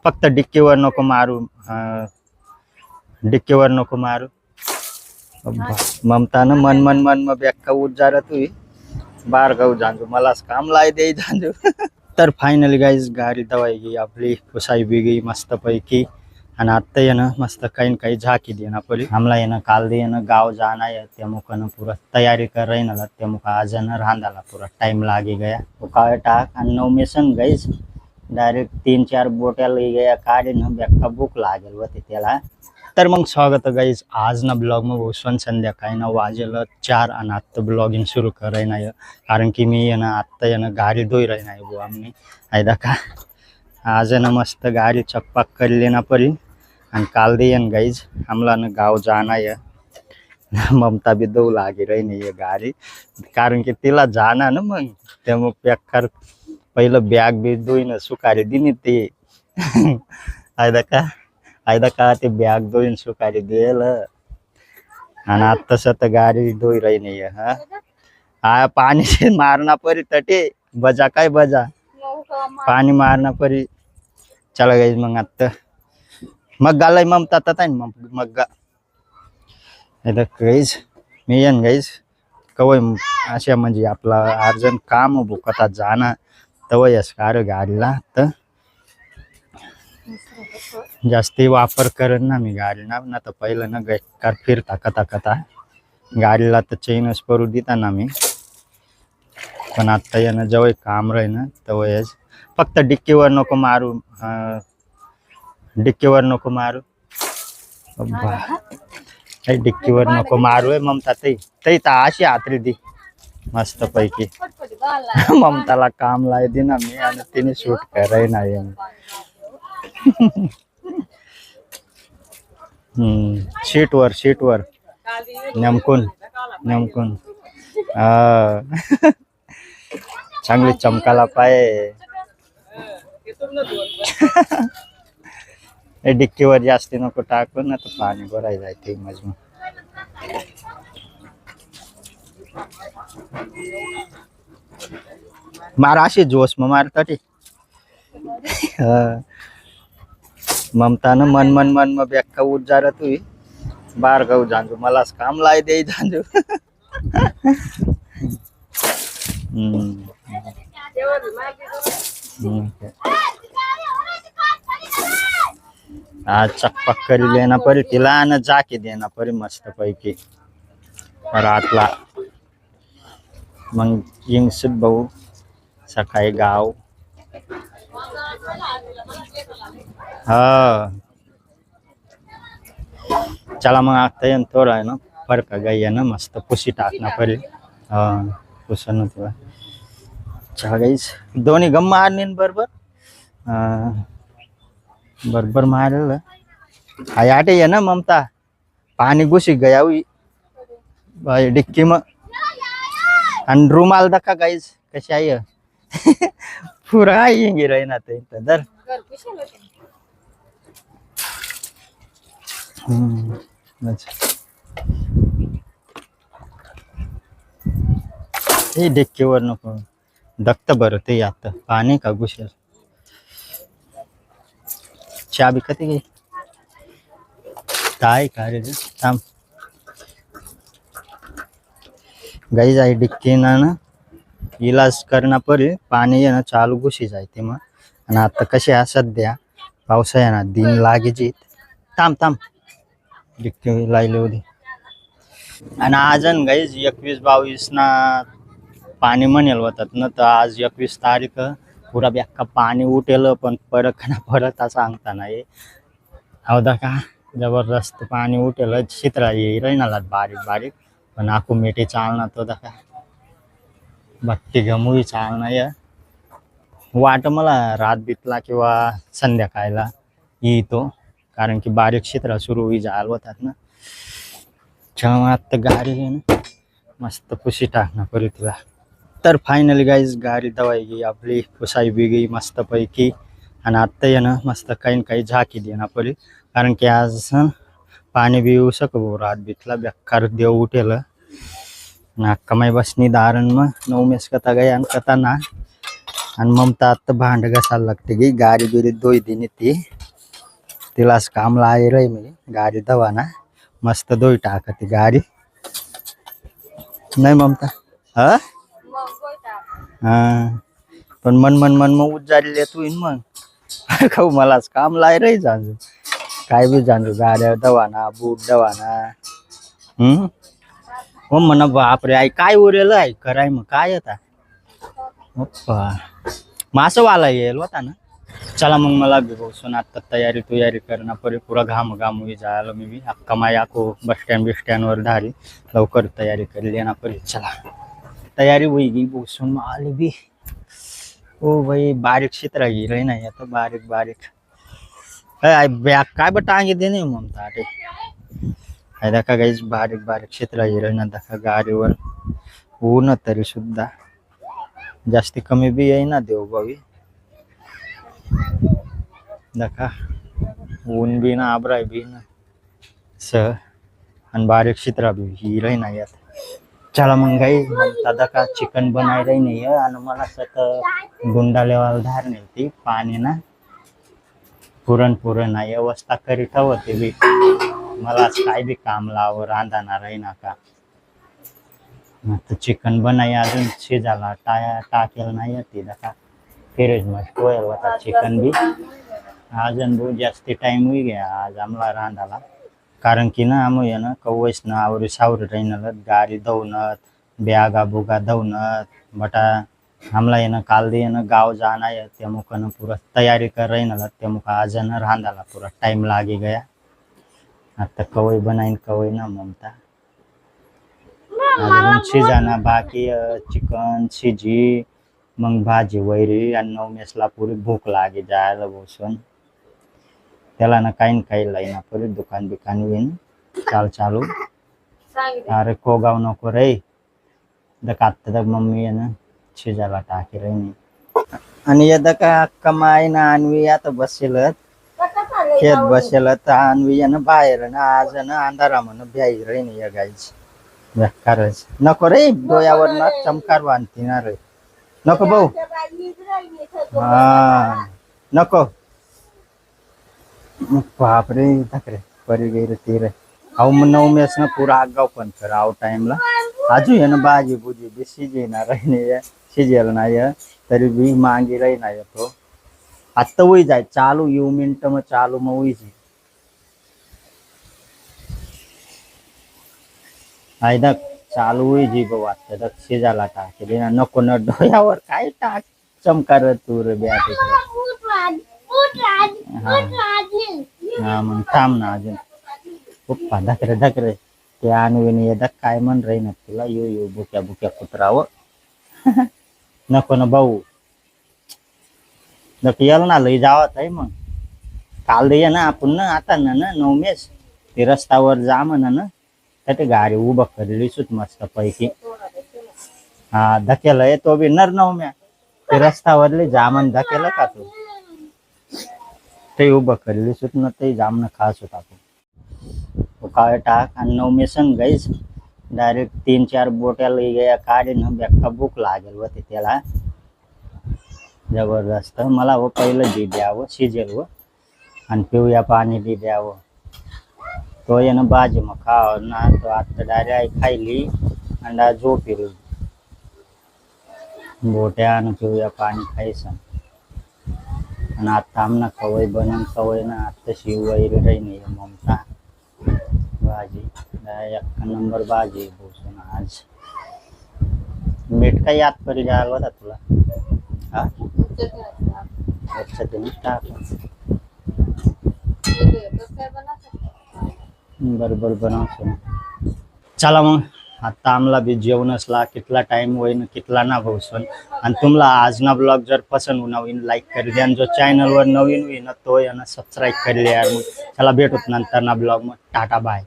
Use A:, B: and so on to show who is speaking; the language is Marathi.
A: फक्त डिक्कीवर नको मारू. डिक्कीवर नको मारू. ममतानं मन मन मन मग बेक्का उठ जा रहा तू बाहेर गाऊ जांजू मलाच काम लाय दे जांजू. तर फायनली गाईज गाडी दवाई गई आपली पुसाई भी गई मस्त पैकी. आणि आत्ता ये ना मस्त काही न काही झाकी दे ना परी हमला ये ना काल दे ना गाव जाना है त्यामुक न पूरा तैयारी कर रही ना त्यामुक आज न रांधाला पूरा टाइम लागे गया उकाळे टाक आणि 9 मेसन गाईज डायरेक्ट 3-4 बोट्या लई गया काढे ना बेक्का भूक लागेल होते त्याला. तर मग स्वागत गाईज आज ना ब्लॉग मग उसवन संध्याकाळी ना वाजेल 4 आणि आत्ता ब्लॉगिंग सुरू कराय नाही कारण की मी ये ना आत्ता ये ना गाडी धुई राही नाही बुवा आम्ही ऐदा का आज ना मस्त गाडी चकपाक करली ना परी आणि काल दे येन गाईज हमला ना गाव जाना है. ममता भी दऊ लागे रही नाही गाडी कारण की तिला जाना ना मग त्यामुळे बेकार पहिलं बॅग बी धुईन सुकारी दिनी ते ऐदा का ते बॅग धुईन सुकारी देल आणि आता सत गाडी धुई रही नाही हा पाणी से मारना परी तटे बजा काय बजा पाणी मारना परी. चला गाईज मग आता मग गालाय ममता तता मग गाईज मी येन गाईज कवय अशा म्हणजे आपला अर्जंट काम भुकता जाना तवयस कार गाडीला तर जास्ती वापर करत ना मी गाडीना ना तर पहिलं ना कार फिरता कथा गाडीला तर चेनच परू देता ना मी पण आता ये ना जवळ काम राही ना तवयच फक्त डिक्कीवर नको मारू. डिक्कीवर नको मारू डिक्कीवर नको मारू आहे ममता तई तर अशी आतरी दी मस्त पैकी ममताला काम लाय दे ना मी आणि तिने शूट कराय नाही. शीटवर नेमकून चांगली चमकाला पाय डिक्कीवर जास्ती नको टाकू ना तर पाणी भराय जायते मजमून. मारा अशी जोश मग मारतात ममतानं मन मन मन मग बेक्का उठ जा रहा तू बाहेर गाऊ जांजू मलाच काम लाय दे जांजू. आज चकपक करी लेना परी तिला आणि जाकी देना परी मस्त पैकी रातला मग येंगसूत भाऊ सकाळी गाव हा. चला मग आता येन थोडा आहे ना फरक गई है ना मस्त पुसी टाकना परी हा पुसन तुला चहा गाईस दोन्ही गम मारणे बरोबर बरोबर मारलं आई आटे आहे ना ममता पाणी घुसी गया हुई डिक्की मग आणि रुमाल दका गाईस कशी आहे पुरा येंगी राही ना ते दर हे डिक्कीवर नको दक्त बरं ते आता पाणी का घुसेल चहा बी कधी गई काय का रे थांब गाई जाई डिक्की ना इलाज करना परी पाणी आहे ना चालू घुशी जायते मग आणि आता कशी आहे सध्या पावसाळ्या ना दिन लागे थांब डिक्की लायले होती आणि आज गाईज 21-22 ना पाणी म्हणेल होतात ना तर आज 21 तारीख पुरा बेक्का पाणी उठेल पण परत सांगता नाही हवदा का जबरदस्त पाणी उठेल चित्रा ये राहणार बारीक पण आखू मिठी चालना तो दका भट्टी गमुई चालना या वाट मला रात बितला किंवा संध्याकाळला येतो कारण की बारीक चित्रा सुरू होई जाल होतात ना जेव्हा आता गाडी आहे ना मस्त पुशी टाकना परी तुला. तर फायनली गाईज गाडी दवाई गई आपली पुसाई भी गई मस्त पैकी आणि आत्ता ये ना मस्त काही न काही झाकी दे ना परी कारण की आज पाणी बी येऊ शकू रात बितला बेकार देव उठेल ना कमाई बसनी दारण मग 9 मेस कथा गया कथा ना आणि ममता आता भांड घासायला लागते गी गाडी बिरी धुई दिनी ती तिलाच काम लाय रे मी गाडी धवाना मस्त धुई टाकते गाडी नाही ममता हा हा पण मन मग उज्जारी तू इन मग खाऊ मलाच काम लाय रे जाणू काय बी जाणू गाड्या धवाना बूट धवाना हो म्हणा बापरे आई काय उरेल आहे कराय मग काय आता पप्पा मासं वाला येईल होता ना चला मग मला भी बसून आता तयारी करना पडे पुरा घाम हुई जायला मी भी अक्का माई आको बस स्टँड वर धारी लवकर तयारी कर लेना पडे चला तयारी हुई गई बसून आली भी ओ भाई बारीक चित्र गिर नाही आता बारीक बॅग काय बट टांगे देणे ममता अरे काय दाखा गाईच बारीक चित्र गिर ना दाखा गाडीवर ऊन तरी सुद्धा जास्ती कमी बी येईना देव बावी दाखा ऊन बी ना आबराय बी ना स आणि बारीक चित्रा बी ही रही ना यात चला मग गाई दादा का चिकन बनाय रही नाही आणि मला सत गुंडा लेवाल धार नाही ती पाणी ना पुरण आहे अवस्था करीत होते बी मला काय बी काम लाव रांधाना राही ना का आता चिकन बनाय अजून शिजाला टाकेल नाही ती दाखा फिरेज मस्त होईल होता चिकन बी अजून बहुत जास्ती टाइम हुई गया आज आम्हाला रांधाला कारण की ना आम्ही ना कवच ना आवरी सावरी राहीनत गाडी धवनत बॅगा बुगा धवनत बटा हमला येणं काल दे ना गाव जाना है त्या मुखानं पूरा तयारी कर रही त्या मुखा आज ना रांधाला पूरा टाइम लागे गया आता कवई बनाईन कवई ना ममता अजून शिजाना बाकी चिकन शिजी मग भाजी वैरी आणि 9 मेसला पुरी भूक लागे जायला बसून त्याला ना काही लाईना पुरी दुकान बिकान विन चालू अरे कोगाव नको रे आता तक मम्मी आहे ना शिजायला टाकी रे नाही आणि यदा का कमाई ना आणवी आता बसेलत खेत बसेलत आणवी ना बाहेर ना आज ना अंधारा म्हणून भ्याई रे नाही या गाईच बेकारच नको रे डोळ्यावर ना चमकार बांधती ना रे नको भाऊ हा नको बापरे धाकरे परी गई रे ती रे अहो मग 9 मेस ना पुरा आगाव पण कर आव टाइमला आजू आहे ना भाजी बुजी बी शिजेना नाही शिजेल नाही तरी बी मागे राही नाही तो आत्ता होई जाय चालू येऊ मिनिट मग चालू मग होईची आयदा चालू हुई जी बाबा आता शिजाला टाकेल ना नको न डोळ्यावर काय टाक चमकार तू रे ब्या हा मग थांब ना अजून पप्पा धकरे ते आणून येतात काय म्हण राही ना तुला येऊ बुक्या कुत्रावं नको ना भाऊ याल ना लई जावत आहे मग काल दे ना आपण ना आता ना 9 मेस ते रस्त्यावर जा म्हणा ना ते गाडी उभं करली सुट मस्त पैकी हा धकेल तो बी नर 9 म्या ते रस्त्यावरले जामन धकेल का तू ते उभं करली सुट ना ते जामन खास होता काय टाक आणि 9 मेसन गाईस डायरेक्ट 3-4 बोट्या लई गया काढे ना बेक्का भूक लागेल होते त्याला जबरदस्त मला वो पहिलं दी द्यावं शिजेल व आणि पिऊया पाणी दी द्यावं तो ये ना भाजी मग खाव ना तो आता डायरेक्ट खायली अंडा झोपेल बोट्या आणि पिऊया पाणी खायचं आणि आता आमना खवय बनन खवय ना आता शिव वैरी राही नाही ममता भाजी 1 नंबर भाजी बसून आज मीठ काही याद करी जायला होता तुला हा अच्छा तुम्ही टाक बरोबर बनवतो चला मग आता आम्हाला बी जेवणसला कितला टाइम होईन कितला ना भाऊसन आणि तुम्हाला आज ना ब्लॉग जर पसंद होईन लाईक कर द्या जो चॅनल वर नवीन होईन तो यानं सबस्क्राईब कर यार मग चला भेटूत नंतर ना ब्लॉग मग टाटा बाय